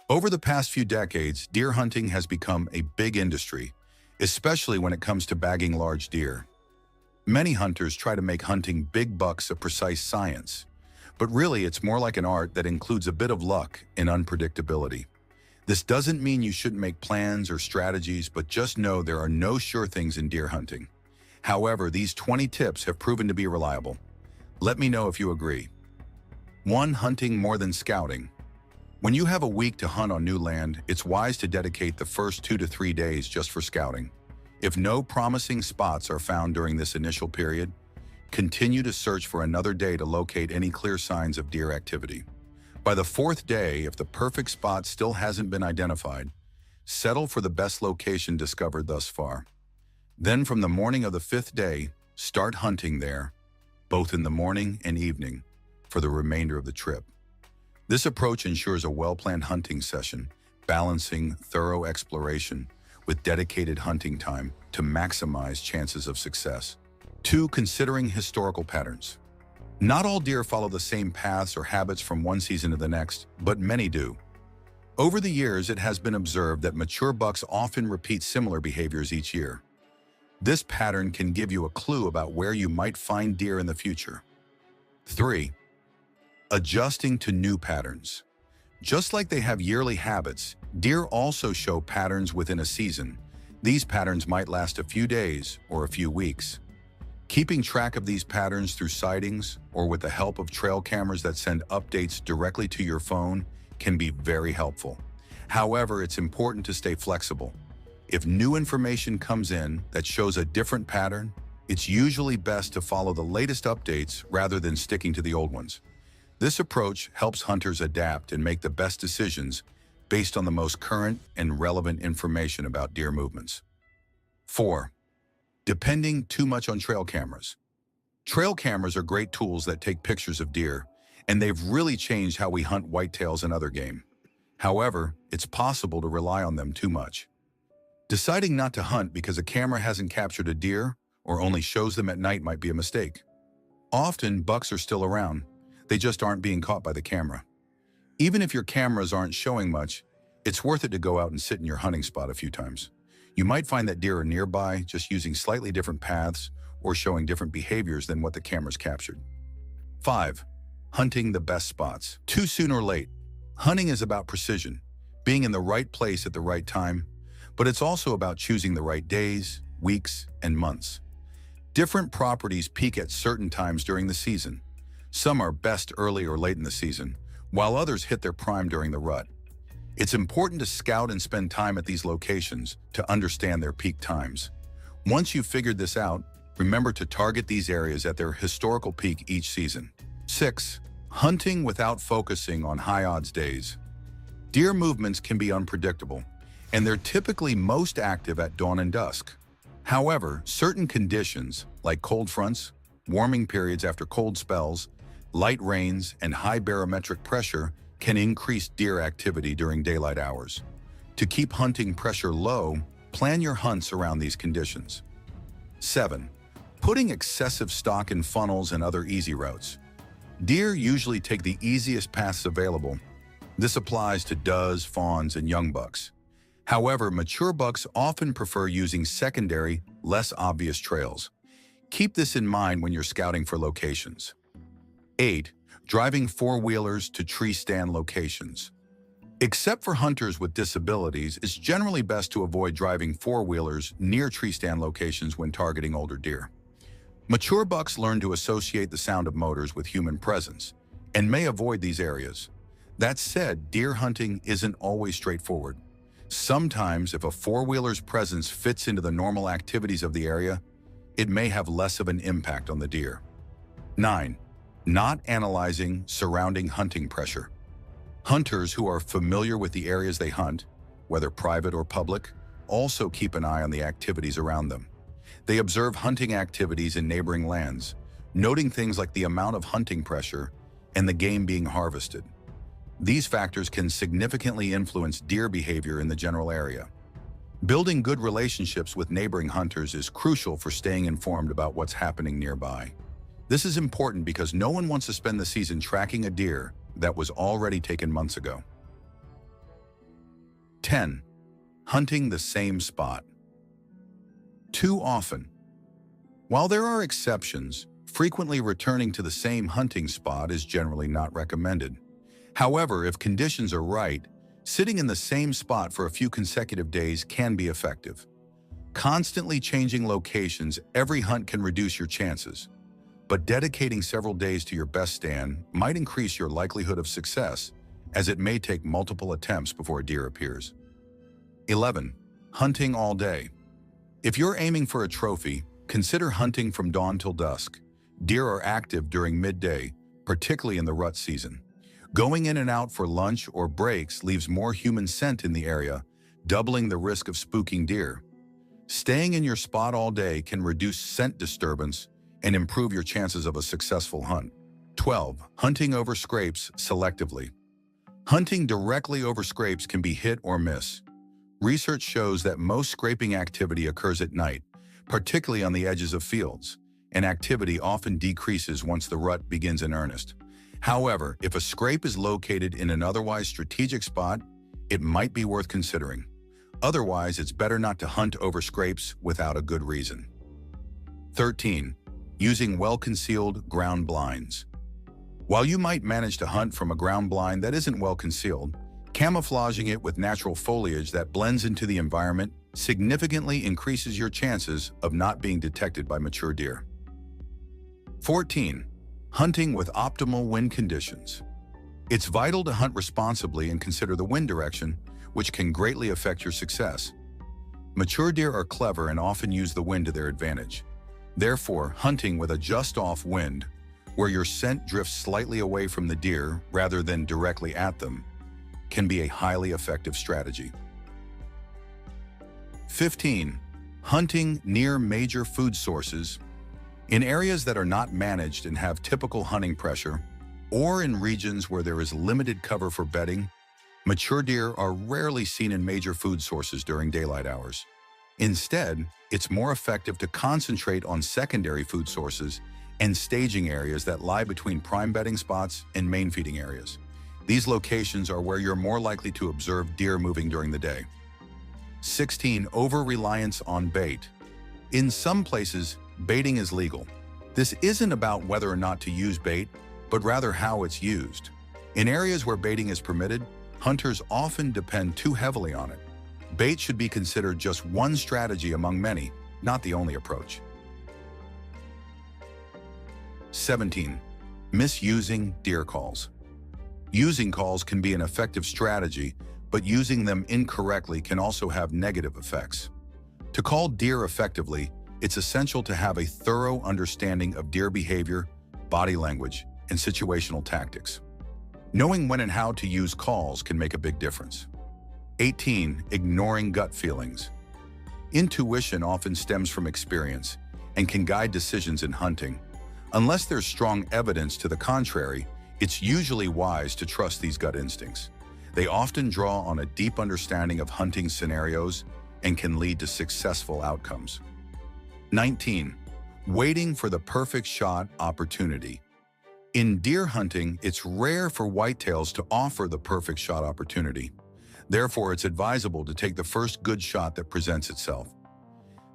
Over the past few decades, deer hunting has become a big industry, especially when it comes to bagging large deer. Many hunters try to make hunting big bucks a precise science, but really it's more like an art that includes a bit of luck and unpredictability. This doesn't mean you shouldn't make plans or strategies, but just know there are no sure things in deer hunting. However, these 20 tips have proven to be reliable. Let me know if you agree. 1. Hunting more than scouting. When you have a week to hunt on new land, it's wise to dedicate the first 2 to 3 days just for scouting. If no promising spots are found during this initial period, continue to search for another day to locate any clear signs of deer activity. By the 4th day, if the perfect spot still hasn't been identified, settle for the best location discovered thus far. Then from the morning of the 5th day, start hunting there, both in the morning and evening, for the remainder of the trip. This approach ensures a well-planned hunting session, balancing thorough exploration with dedicated hunting time to maximize chances of success. 2. Considering historical patterns. Not all deer follow the same paths or habits from one season to the next, but many do. Over the years, it has been observed that mature bucks often repeat similar behaviors each year. This pattern can give you a clue about where you might find deer in the future. 3. Adjusting to new patterns. Just like they have yearly habits, deer also show patterns within a season. These patterns might last a few days or a few weeks. Keeping track of these patterns through sightings or with the help of trail cameras that send updates directly to your phone can be very helpful. However, it's important to stay flexible. If new information comes in that shows a different pattern, it's usually best to follow the latest updates rather than sticking to the old ones. This approach helps hunters adapt and make the best decisions based on the most current and relevant information about deer movements. 4. Depending too much on trail cameras. Trail cameras are great tools that take pictures of deer, and they've really changed how we hunt whitetails and other game. However, it's possible to rely on them too much. Deciding not to hunt because a camera hasn't captured a deer or only shows them at night might be a mistake. Often, bucks are still around. They just aren't being caught by the camera. Even if your cameras aren't showing much, it's worth it to go out and sit in your hunting spot a few times. You might find that deer are nearby, just using slightly different paths or showing different behaviors than what the cameras captured. 5. Hunting the best spots. Too soon or late. Hunting is about precision, being in the right place at the right time, but it's also about choosing the right days, weeks, and months. Different properties peak at certain times during the season. Some are best early or late in the season, while others hit their prime during the rut. It's important to scout and spend time at these locations to understand their peak times. Once you've figured this out, remember to target these areas at their historical peak each season. 6. Hunting without focusing on high-odds days. Deer movements can be unpredictable, and they're typically most active at dawn and dusk. However, certain conditions, like cold fronts, warming periods after cold spells, light rains, and high barometric pressure can increase deer activity during daylight hours. To keep hunting pressure low, plan your hunts around these conditions. 7. Putting excessive stock in funnels and other easy routes. Deer usually take the easiest paths available. This applies to does, fawns, and young bucks. However, mature bucks often prefer using secondary, less obvious trails. Keep this in mind when you're scouting for locations. 8. Driving four-wheelers to tree stand locations. Except for hunters with disabilities, it's generally best to avoid driving four-wheelers near tree stand locations when targeting older deer. Mature bucks learn to associate the sound of motors with human presence and may avoid these areas. That said, deer hunting isn't always straightforward. Sometimes, if a four-wheeler's presence fits into the normal activities of the area, it may have less of an impact on the deer. 9. Not analyzing surrounding hunting pressure. Hunters who are familiar with the areas they hunt, whether private or public, also keep an eye on the activities around them. They observe hunting activities in neighboring lands, noting things like the amount of hunting pressure and the game being harvested. These factors can significantly influence deer behavior in the general area. Building good relationships with neighboring hunters is crucial for staying informed about what's happening nearby. This is important because no one wants to spend the season tracking a deer that was already taken months ago. 10. Hunting the same spot. Too often. While there are exceptions, frequently returning to the same hunting spot is generally not recommended. However, if conditions are right, sitting in the same spot for a few consecutive days can be effective. Constantly changing locations every hunt can reduce your chances, but dedicating several days to your best stand might increase your likelihood of success, as it may take multiple attempts before a deer appears. 11. Hunting all day. If you're aiming for a trophy, consider hunting from dawn till dusk. Deer are active during midday, particularly in the rut season. Going in and out for lunch or breaks leaves more human scent in the area, doubling the risk of spooking deer. Staying in your spot all day can reduce scent disturbance and improve your chances of a successful hunt. 12. Hunting over scrapes selectively. Hunting directly over scrapes can be hit or miss. Research shows that most scraping activity occurs at night, particularly on the edges of fields, and activity often decreases once the rut begins in earnest. However, if a scrape is located in an otherwise strategic spot, it might be worth considering. Otherwise, it's better not to hunt over scrapes without a good reason. 13. Using well-concealed ground blinds. While you might manage to hunt from a ground blind that isn't well concealed, camouflaging it with natural foliage that blends into the environment significantly increases your chances of not being detected by mature deer. 14. Hunting with optimal wind conditions. It's vital to hunt responsibly and consider the wind direction, which can greatly affect your success. Mature deer are clever and often use the wind to their advantage. Therefore, hunting with a just-off wind, where your scent drifts slightly away from the deer rather than directly at them, can be a highly effective strategy. 15. Hunting near major food sources. In areas that are not managed and have typical hunting pressure, or in regions where there is limited cover for bedding, mature deer are rarely seen in major food sources during daylight hours. Instead, it's more effective to concentrate on secondary food sources and staging areas that lie between prime bedding spots and main feeding areas. These locations are where you're more likely to observe deer moving during the day. 16. Over-reliance on bait. In some places, baiting is legal. This isn't about whether or not to use bait, but rather how it's used. In areas where baiting is permitted, hunters often depend too heavily on it. Bait should be considered just one strategy among many, not the only approach. 17. Misusing deer calls. Using calls can be an effective strategy, but using them incorrectly can also have negative effects. To call deer effectively, it's essential to have a thorough understanding of deer behavior, body language, and situational tactics. Knowing when and how to use calls can make a big difference. 18. Ignoring gut feelings. Intuition often stems from experience and can guide decisions in hunting. Unless there's strong evidence to the contrary, it's usually wise to trust these gut instincts. They often draw on a deep understanding of hunting scenarios and can lead to successful outcomes. 19. Waiting for the perfect shot opportunity. In deer hunting, it's rare for whitetails to offer the perfect shot opportunity. Therefore, it's advisable to take the first good shot that presents itself.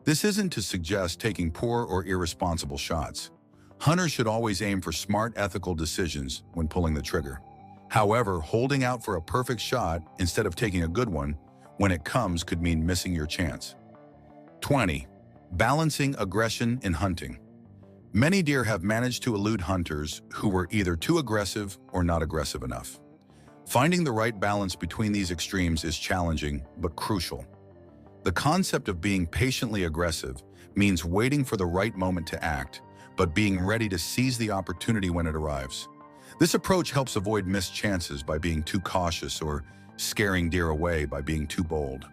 This isn't to suggest taking poor or irresponsible shots. Hunters should always aim for smart, ethical decisions when pulling the trigger. However, holding out for a perfect shot instead of taking a good one when it comes could mean missing your chance. 20. Balancing aggression in hunting. Many deer have managed to elude hunters who were either too aggressive or not aggressive enough. Finding the right balance between these extremes is challenging but crucial. The concept of being patiently aggressive means waiting for the right moment to act, but being ready to seize the opportunity when it arrives. This approach helps avoid missed chances by being too cautious or scaring deer away by being too bold.